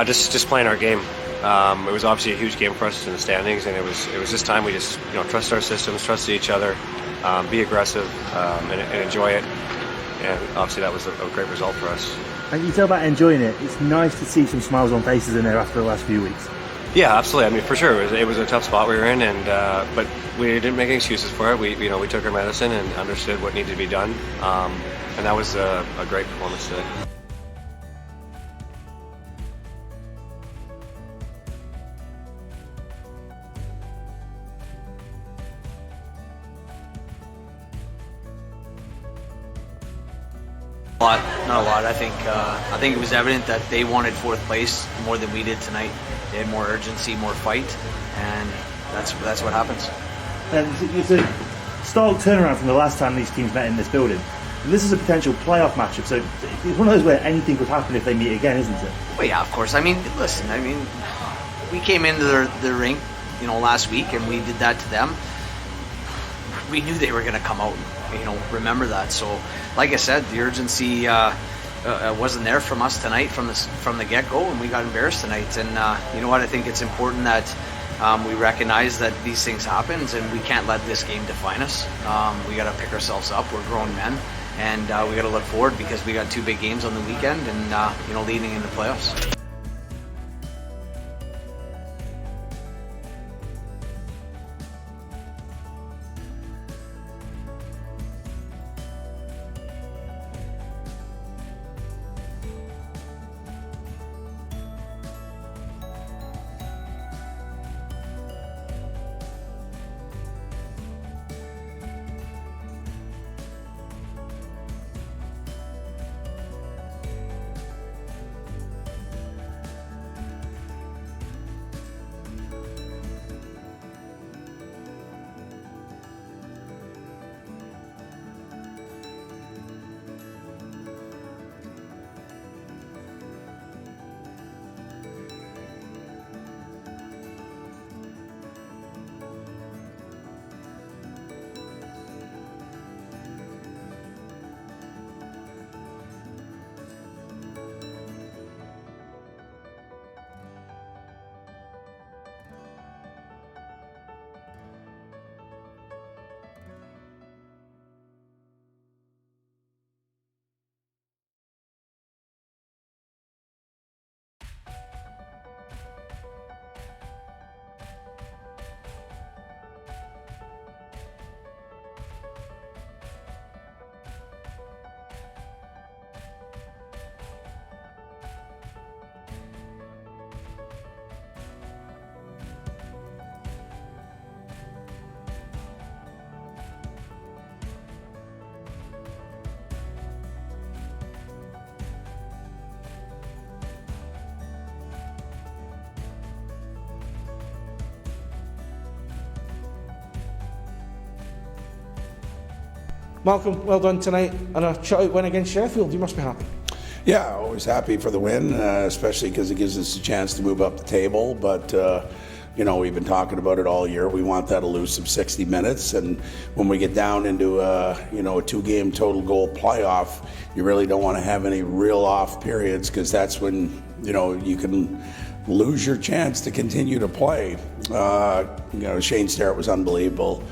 Just playing our game. It was obviously a huge game for us in the standings, and it was this time we just trust our systems, trusted each other, be aggressive, and enjoy it. And obviously that was a great result for us. And you talk about enjoying it. It's nice to see some smiles on faces in there after the last few weeks. Yeah, absolutely. I mean, for sure, it was a tough spot we were in, and but we didn't make any excuses for it. We took our medicine and understood what needed to be done, and that was a great performance today. Not a lot. I think it was evident that they wanted fourth place more than we did tonight. They had more urgency, more fight, and that's what happens. It's a stark turnaround from the last time these teams met in this building. And this is a potential playoff matchup, so it's one of those where anything could happen if they meet again, isn't it? Well, yeah, of course. I mean, listen. I mean, we came into the rink, last week, and we did that to them. We knew they were going to come out. Remember that. So, like I said, the urgency wasn't there from us tonight, from the get-go, and we got embarrassed tonight. And you know what? I think it's important that we recognize that these things happen, and we can't let this game define us. We got to pick ourselves up. We're grown men, and we got to look forward because we got two big games on the weekend, and leading into playoffs. Malcolm, well done tonight, and a shutout win against Sheffield. You must be happy. Yeah, always happy for the win, especially because it gives us a chance to move up the table. But we've been talking about it all year. We want that elusive 60 minutes, and when we get down into a two-game total goal playoff, you really don't want to have any real off periods, because that's when you can lose your chance to continue to play. Shane Starrett was unbelievable.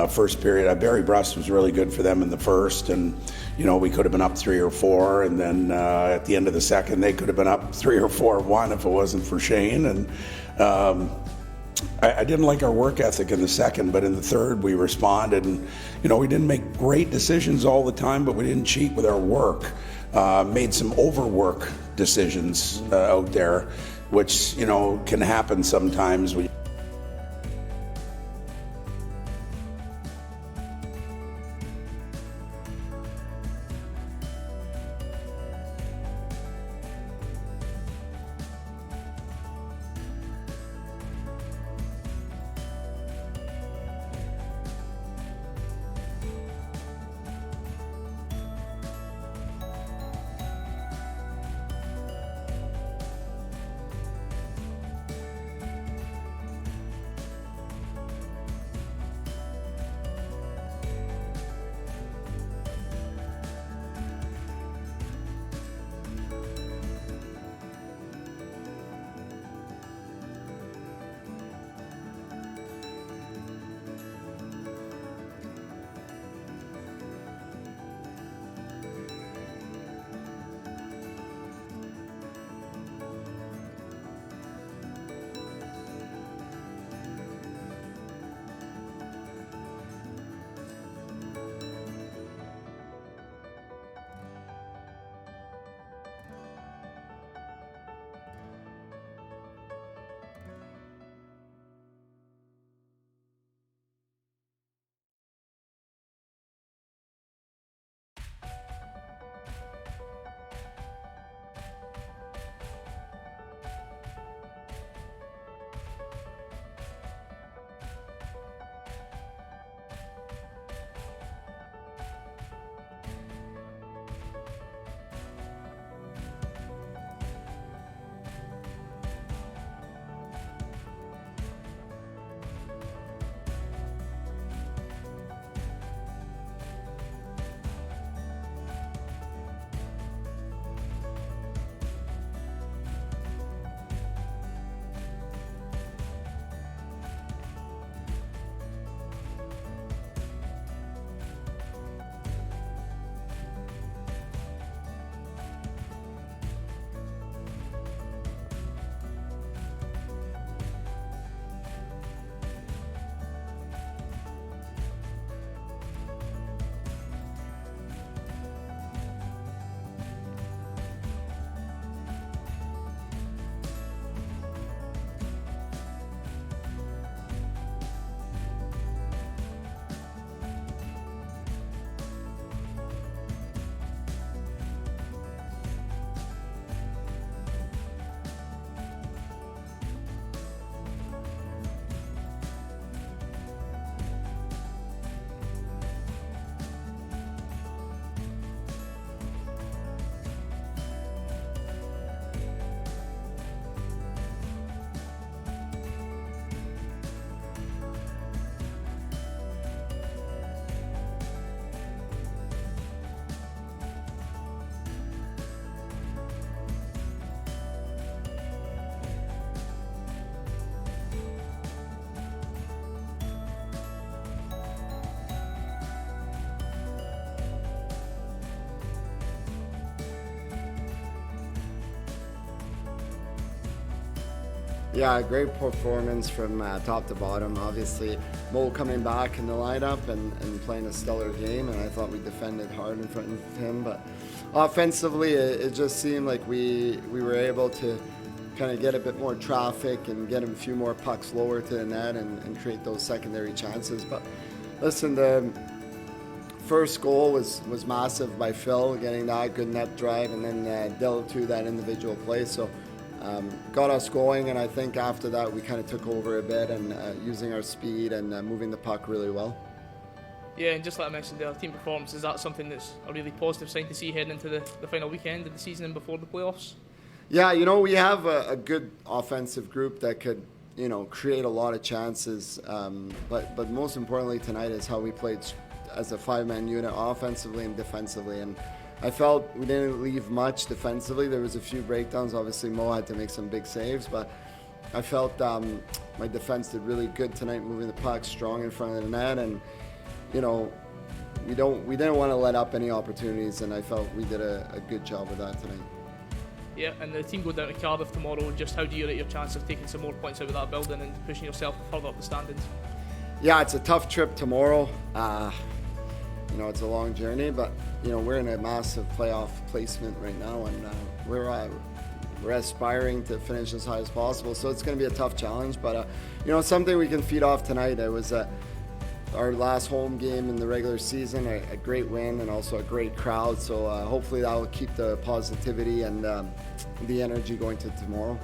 First period, Barry Brust was really good for them in the first, and we could have been up 3 or 4, and then at the end of the second they could have been up 3 or 4-1 if it wasn't for Shane. And I didn't like our work ethic in the second, but in the third we responded, and we didn't make great decisions all the time, but we didn't cheat with our work. Made some overwork decisions out there, which can happen sometimes. Yeah, great performance from top to bottom. Obviously, Mo coming back in the lineup and playing a stellar game, and I thought we defended hard in front of him. But offensively, it just seemed like we were able to kind of get a bit more traffic and get a few more pucks lower to the net and create those secondary chances. But listen, the first goal was massive by Phil, getting that good net drive, and then Dill to that individual play. So got us going, and I think after that we kind of took over a bit and using our speed and moving the puck really well. Yeah, and just like I mentioned, the team performance, is that something that's a really positive sign to see heading into the final weekend of the season and before the playoffs? Yeah, we have a good offensive group that could, create a lot of chances. But most importantly tonight is how we played as a five-man unit offensively and defensively. And I felt we didn't leave much defensively. There was a few breakdowns. Obviously, Mo had to make some big saves, but I felt my defense did really good tonight, moving the puck strong in front of the net, and we didn't want to let up any opportunities, and I felt we did a good job with that tonight. Yeah, and the team go down to Cardiff tomorrow. Just how do you rate your chance of taking some more points out of that building and pushing yourself further up the standings? Yeah, it's a tough trip tomorrow. It's a long journey, but we're in a massive playoff placement right now, and we're aspiring to finish as high as possible. So it's going to be a tough challenge, but something we can feed off tonight. It was our last home game in the regular season, a great win and also a great crowd. So hopefully that will keep the positivity and the energy going to tomorrow.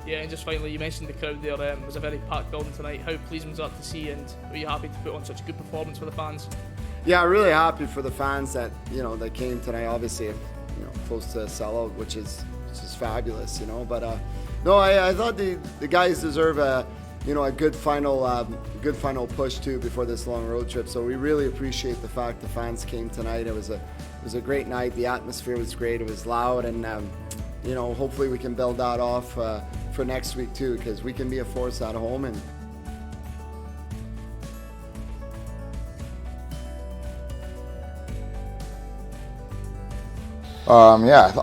Yeah, and just finally, you mentioned the crowd there. It was a very packed building tonight. How pleasing was that to see, and were you happy to put on such a good performance for the fans? Yeah, really happy for the fans that that came tonight. Obviously, close to a sellout, which is fabulous. But no, I thought the guys deserve a good final push too before this long road trip. So we really appreciate the fact the fans came tonight. It was a great night. The atmosphere was great. It was loud, and hopefully we can build that off for next week too, because we can be a force at home. And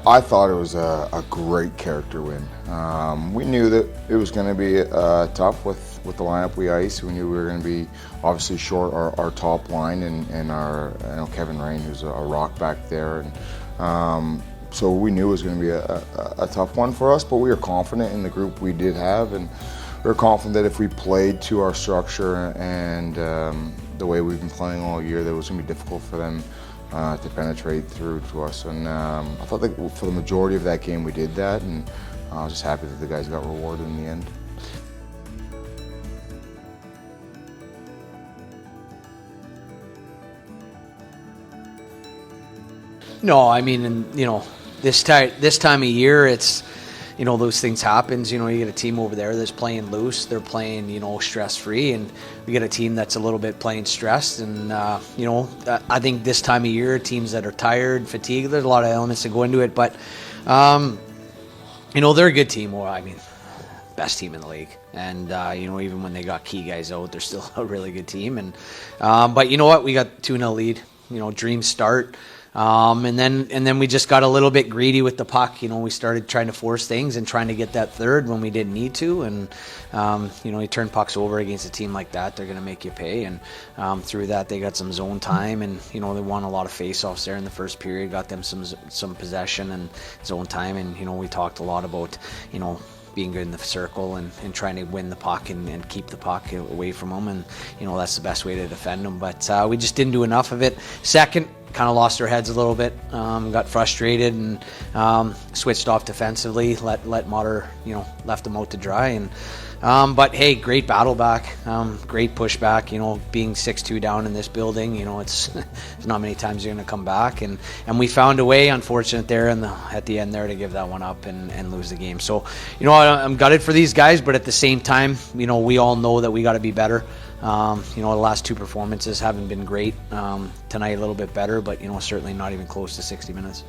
I thought it was a great character win. We knew that it was going to be tough with the lineup we iced. We knew we were going to be obviously short our top line and our Kevin Rain, who's a rock back there, and so we knew it was going to be a tough one for us. But we were confident in the group we did have, and we were confident that if we played to our structure and the way we've been playing all year, that it was going to be difficult for them to penetrate through to us. And I thought that for the majority of that game we did that, and I was just happy that the guys got rewarded in the end. No, I mean, this time of year, it's, those things happens. You get a team over there that's playing loose. They're playing, stress-free, and we get a team that's a little bit playing stressed. And, I think this time of year, teams that are tired, fatigued, there's a lot of elements that go into it. But, they're a good team. Well, I mean, best team in the league. And, even when they got key guys out, they're still a really good team. And but you know what? We got 2-0 lead. Dream start. And then we just got a little bit greedy with the puck. We started trying to force things and trying to get that third when we didn't need to. And, you turn pucks over against a team like that, they're going to make you pay. And through that, they got some zone time. And, they won a lot of face-offs there in the first period, got them some possession and zone time. And, we talked a lot about, being good in the circle and trying to win the puck and keep the puck away from them. And, that's the best way to defend them. But we just didn't do enough of it. Second, kind of lost our heads a little bit, got frustrated and switched off defensively, let Motter, left them out to dry. And but hey, great battle back, great pushback, being 6-2 down in this building, it's not many times you're going to come back, and we found a way, unfortunate there at the end there, to give that one up and lose the game. So, I'm gutted for these guys, but at the same time, we all know that we got to be better. The last two performances haven't been great. Tonight a little bit better, but certainly not even close to 60 minutes.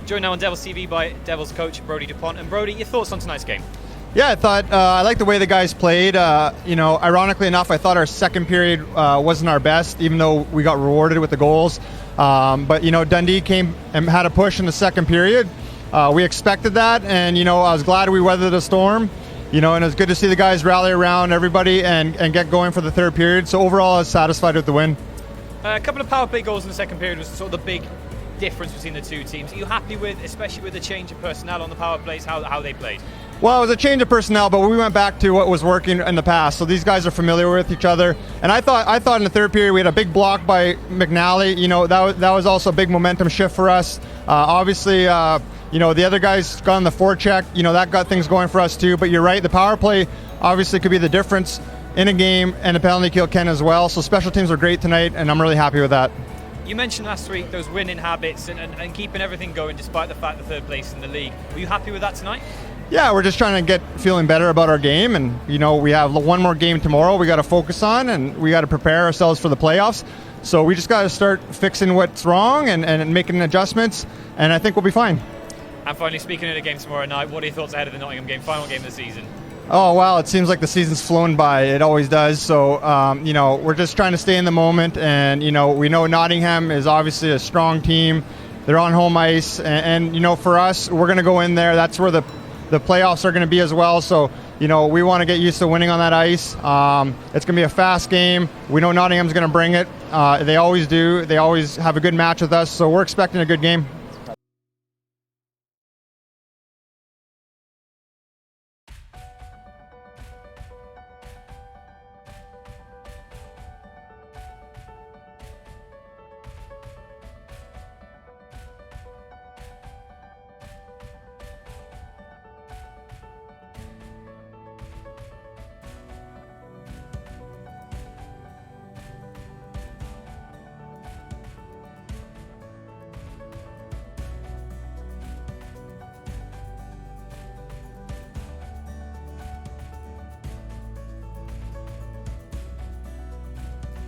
Joined now on Devils TV by Devils coach Brodie Dupont. And Brodie, your thoughts on tonight's game? Yeah, I thought I liked the way the guys played. Ironically enough, I thought our second period wasn't our best, even though we got rewarded with the goals. But Dundee came and had a push in the second period. We expected that, and I was glad we weathered the storm. And it was good to see the guys rally around everybody and get going for the third period. So overall, I was satisfied with the win. A couple of power play goals in the second period was sort of the big difference between the two teams. Are you happy with, especially with the change of personnel on the power plays, how they played? Well, it was a change of personnel, but we went back to what was working in the past. So these guys are familiar with each other. And I thought in the third period we had a big block by McNally. That was also a big momentum shift for us. Obviously, the other guys got on the forecheck. That got things going for us too. But you're right, the power play obviously could be the difference in a game, and the penalty kill can as well. So special teams were great tonight, and I'm really happy with that. You mentioned last week those winning habits and keeping everything going despite the fact that third place in the league. Were you happy with that tonight? Yeah, we're just trying to get feeling better about our game, and we have one more game tomorrow we got to focus on, and we got to prepare ourselves for the playoffs. So we just got to start fixing what's wrong and making adjustments, and I think we'll be fine. And finally, speaking of the game tomorrow night, what are your thoughts ahead of the Nottingham game, final game of the season? Oh, wow, it seems like the season's flown by. It always does. So, we're just trying to stay in the moment. And, we know Nottingham is obviously a strong team. They're on home ice. And for us, we're going to go in there. That's where the playoffs are going to be as well. So, we want to get used to winning on that ice. It's going to be a fast game. We know Nottingham's going to bring it. They always do. They always have a good match with us. So we're expecting a good game.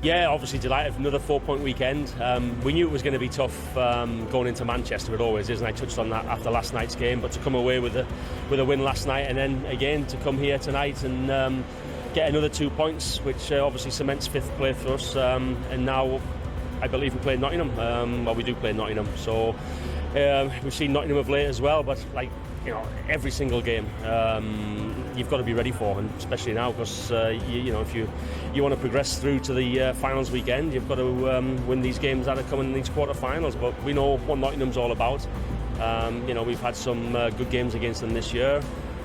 Yeah, obviously delighted for another 4-point weekend. We knew it was going to be tough going into Manchester. It always is, and I touched on that after last night's game. But to come away with a win last night, and then again to come here tonight and get another 2 points, which obviously cements fifth place for us. And now I believe we play Nottingham. We do play Nottingham. So we've seen Nottingham of late as well. But every single game you've got to be ready for, and especially now because if you want to progress through to the finals weekend, you've got to win these games that are coming in these quarterfinals. But we know what Nottingham's all about. We've had some good games against them this year,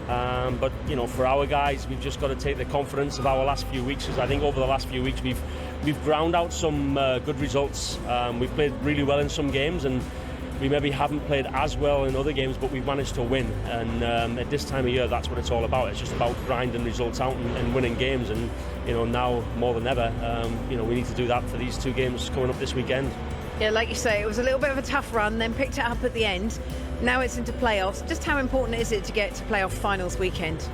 but for our guys, we've just got to take the confidence of our last few weeks, because I think over the last few weeks we've ground out some good results. We've played really well in some games, and we maybe haven't played as well in other games, but we've managed to win. And at this time of year, that's what it's all about. It's just about grinding results out and winning games. And now more than ever, we need to do that for these two games coming up this weekend. Yeah, like you say, it was a little bit of a tough run, then picked it up at the end. Now it's into playoffs. Just how important is it to get to playoff finals weekend?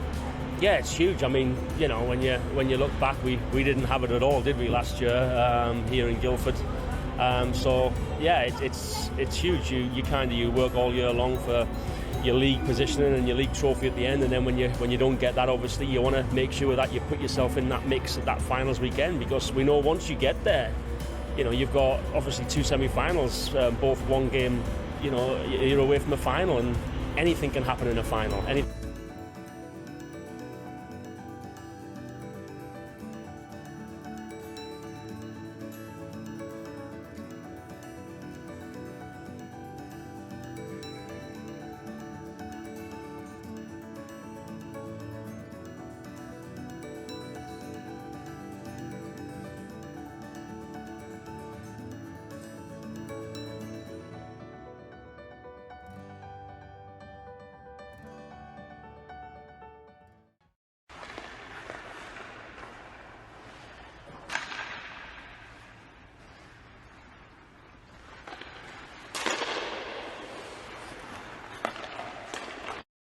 Yeah, it's huge. I mean, when you look back, we didn't have it at all, did we, last year here in Guildford? So yeah, it's huge. You work all year long for your league positioning and your league trophy at the end, and then when you don't get that, obviously you want to make sure that you put yourself in that mix at that finals weekend, because we know once you get there, you've got obviously two semi-finals, both one game, you're away from the final, and anything can happen in a final.